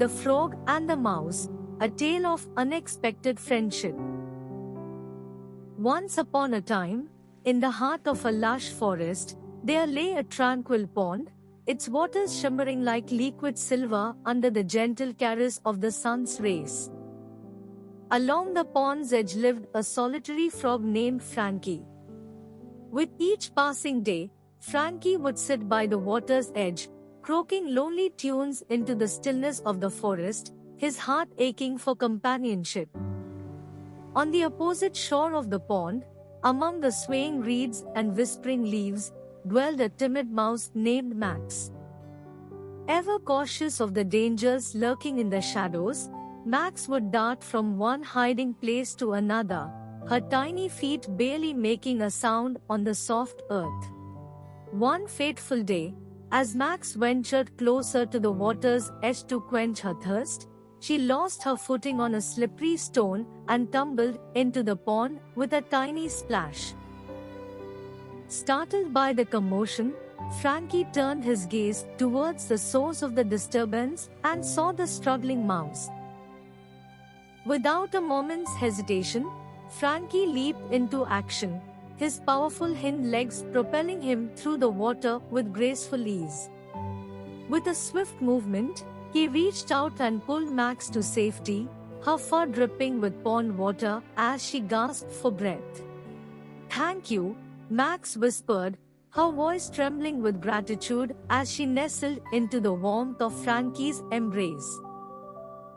The Frog and the Mouse, a tale of unexpected friendship. Once upon a time, in the heart of a lush forest, there lay a tranquil pond, its waters shimmering like liquid silver under the gentle caress of the sun's rays. Along the pond's edge lived a solitary frog named Frankie. With each passing day, Frankie would sit by the water's edge, croaking lonely tunes into the stillness of the forest, his heart aching for companionship. On the opposite shore of the pond, among the swaying reeds and whispering leaves, dwelled a timid mouse named Max. Ever cautious of the dangers lurking in the shadows, Max would dart from one hiding place to another, her tiny feet barely making a sound on the soft earth. One fateful day, as Max ventured closer to the water's edge to quench her thirst, she lost her footing on a slippery stone and tumbled into the pond with a tiny splash. Startled by the commotion, Frankie turned his gaze towards the source of the disturbance and saw the struggling mouse. Without a moment's hesitation, Frankie leaped into action, his powerful hind legs propelling him through the water with graceful ease. With a swift movement, he reached out and pulled Max to safety, her fur dripping with pond water as she gasped for breath. "Thank you," Max whispered, her voice trembling with gratitude as she nestled into the warmth of Frankie's embrace.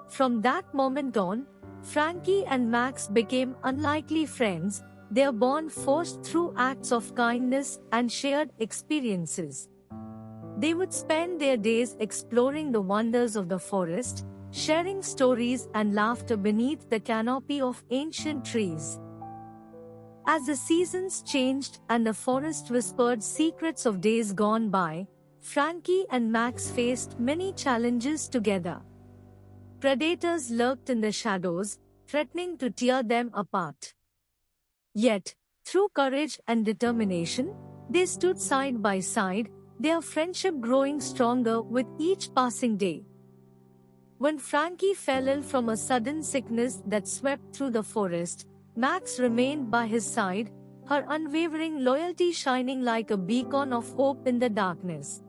From that moment on, Frankie and Max became unlikely friends, their bond forged through acts of kindness and shared experiences. They would spend their days exploring the wonders of the forest, sharing stories and laughter beneath the canopy of ancient trees. As the seasons changed and the forest whispered secrets of days gone by, Frankie and Max faced many challenges together. Predators lurked in the shadows, threatening to tear them apart. Yet, through courage and determination, they stood side by side, their friendship growing stronger with each passing day. When Frankie fell ill from a sudden sickness that swept through the forest, Max remained by his side, her unwavering loyalty shining like a beacon of hope in the darkness.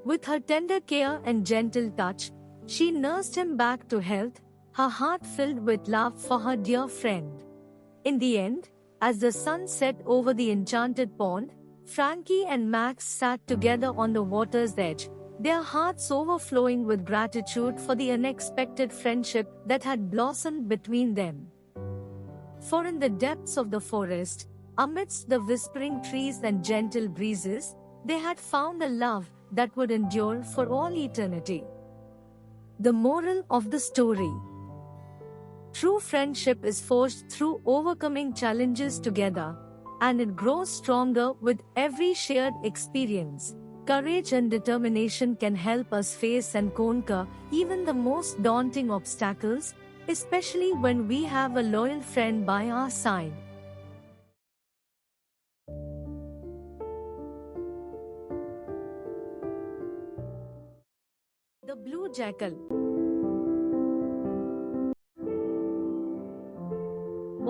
With her tender care and gentle touch, she nursed him back to health, her heart filled with love for her dear friend. In the end, as the sun set over the enchanted pond, Frankie and Max sat together on the water's edge, their hearts overflowing with gratitude for the unexpected friendship that had blossomed between them. For in the depths of the forest, amidst the whispering trees and gentle breezes, they had found a love that would endure for all eternity. The moral of the story: true friendship is forged through overcoming challenges together, and it grows stronger with every shared experience. Courage and determination can help us face and conquer even the most daunting obstacles, especially when we have a loyal friend by our side. The Blue Jackal.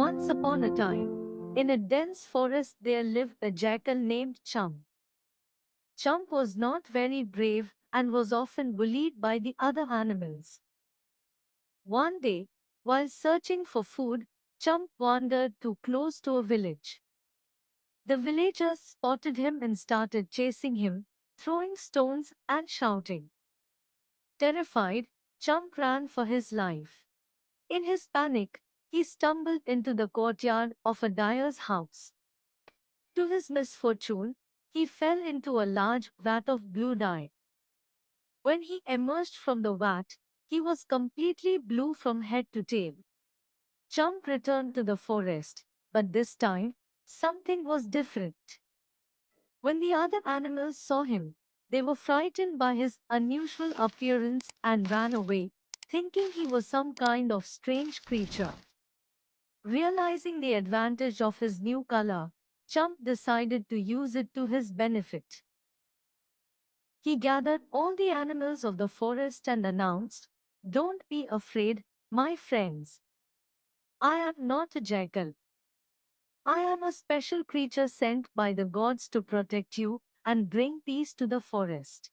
Once upon a time, in a dense forest there lived a jackal named Chump. Chump was not very brave and was often bullied by the other animals. One day, while searching for food, Chump wandered too close to a village. The villagers spotted him and started chasing him, throwing stones and shouting. Terrified, Chump ran for his life. In his panic, he stumbled into the courtyard of a dyer's house. To his misfortune, he fell into a large vat of blue dye. When he emerged from the vat, he was completely blue from head to tail. Chump returned to the forest, but this time, something was different. When the other animals saw him, they were frightened by his unusual appearance and ran away, thinking he was some kind of strange creature. Realizing the advantage of his new color, Chump decided to use it to his benefit. He gathered all the animals of the forest and announced, "Don't be afraid, my friends. I am not a jackal. I am a special creature sent by the gods to protect you and bring peace to the forest.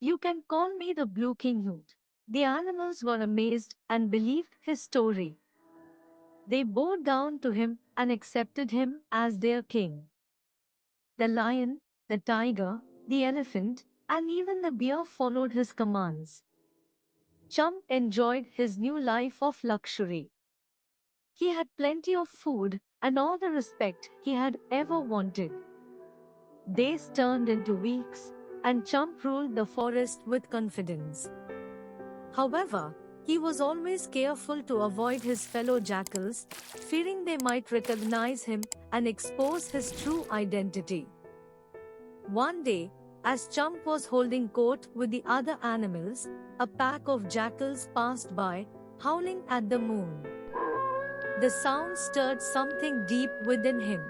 You can call me the Blue King Hood." The animals were amazed and believed his story. They bowed down to him and accepted him as their king. The lion, the tiger, the elephant, and even the bear followed his commands. Chump enjoyed his new life of luxury. He had plenty of food and all the respect he had ever wanted. Days turned into weeks, and Chump ruled the forest with confidence. However, he was always careful to avoid his fellow jackals, fearing they might recognize him and expose his true identity. One day, as Chump was holding court with the other animals, a pack of jackals passed by, howling at the moon. The sound stirred something deep within him.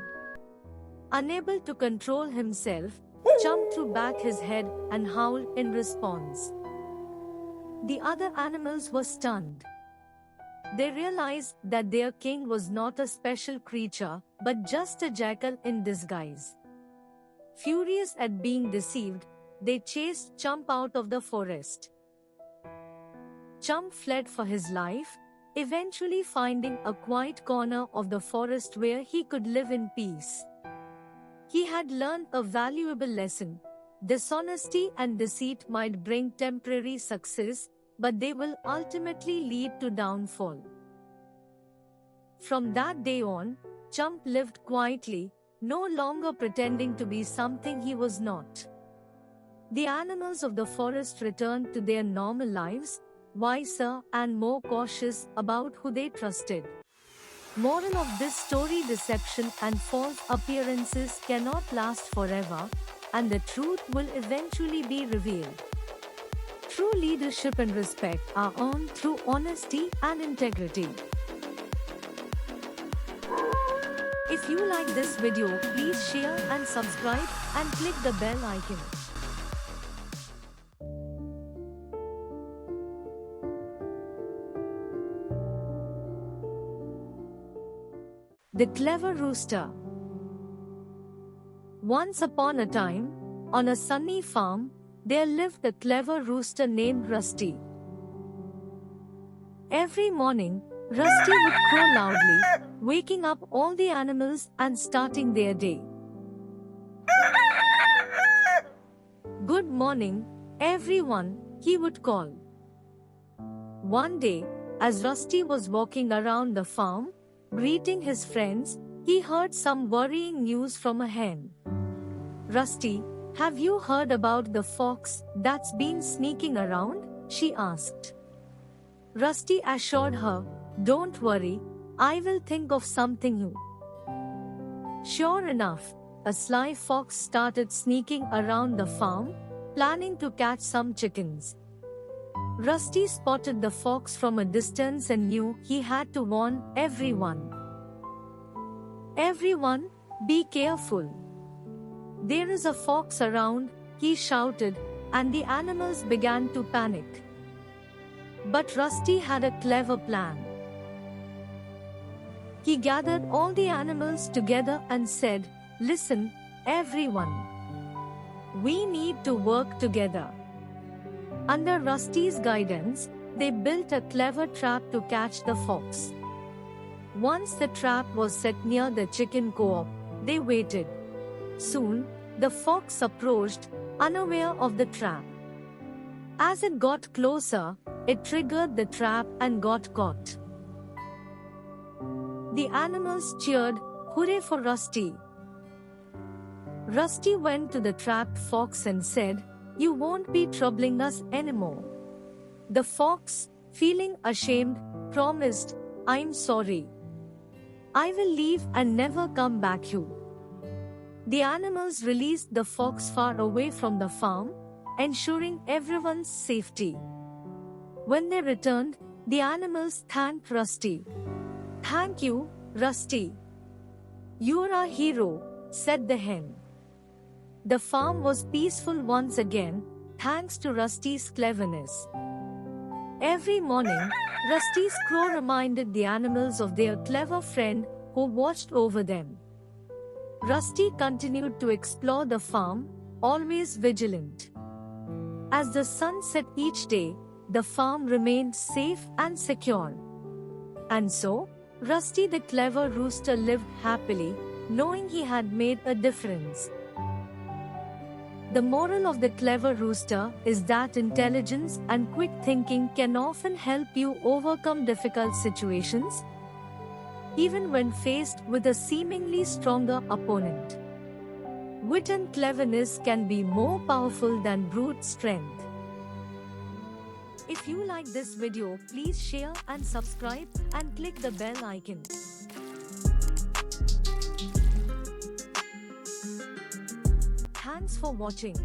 Unable to control himself, Chump threw back his head and howled in response. The other animals were stunned. They realized that their king was not a special creature, but just a jackal in disguise. Furious at being deceived, they chased Chump out of the forest. Chump fled for his life, eventually finding a quiet corner of the forest where he could live in peace. He had learned a valuable lesson. Dishonesty and deceit might bring temporary success, but they will ultimately lead to downfall. From that day on, Chump lived quietly, no longer pretending to be something he was not. The animals of the forest returned to their normal lives, wiser and more cautious about who they trusted. Moral of this story: deception and false appearances cannot last forever, and the truth will eventually be revealed. True leadership and respect are earned through honesty and integrity. If you like this video, please share and subscribe and click the bell icon. The Clever Rooster. Once upon a time, on a sunny farm, there lived a clever rooster named Rusty. Every morning, Rusty would crow loudly, waking up all the animals and starting their day. "Good morning, everyone," he would call. One day, as Rusty was walking around the farm, greeting his friends, he heard some worrying news from a hen. "Rusty, have you heard about the fox that's been sneaking around?" she asked. Rusty assured her, "Don't worry, I will think of something new." Sure enough, a sly fox started sneaking around the farm, planning to catch some chickens. Rusty spotted the fox from a distance and knew he had to warn everyone. "Everyone, be careful. There is a fox around," he shouted, and the animals began to panic. But Rusty had a clever plan. He gathered all the animals together and said, "Listen, everyone. We need to work together." Under Rusty's guidance, they built a clever trap to catch the fox. Once the trap was set near the chicken co-op, they waited. Soon, the fox approached, unaware of the trap. As it got closer, it triggered the trap and got caught. The animals cheered, "Hooray for Rusty!" Rusty went to the trapped fox and said, "You won't be troubling us anymore." The fox, feeling ashamed, promised, "I'm sorry. I will leave and never come back you." The animals released the fox far away from the farm, ensuring everyone's safety. When they returned, the animals thanked Rusty. "Thank you, Rusty. You're our hero," said the hen. The farm was peaceful once again, thanks to Rusty's cleverness. Every morning, Rusty's crow reminded the animals of their clever friend who watched over them. Rusty continued to explore the farm, always vigilant. As the sun set each day, the farm remained safe and secure. And so, Rusty the clever rooster lived happily, knowing he had made a difference. The moral of the clever rooster is that intelligence and quick thinking can often help you overcome difficult situations, even when faced with a seemingly stronger opponent. Wit and cleverness can be more powerful than brute strength. If you like this video, please share and subscribe and click the bell icon. Thanks for watching.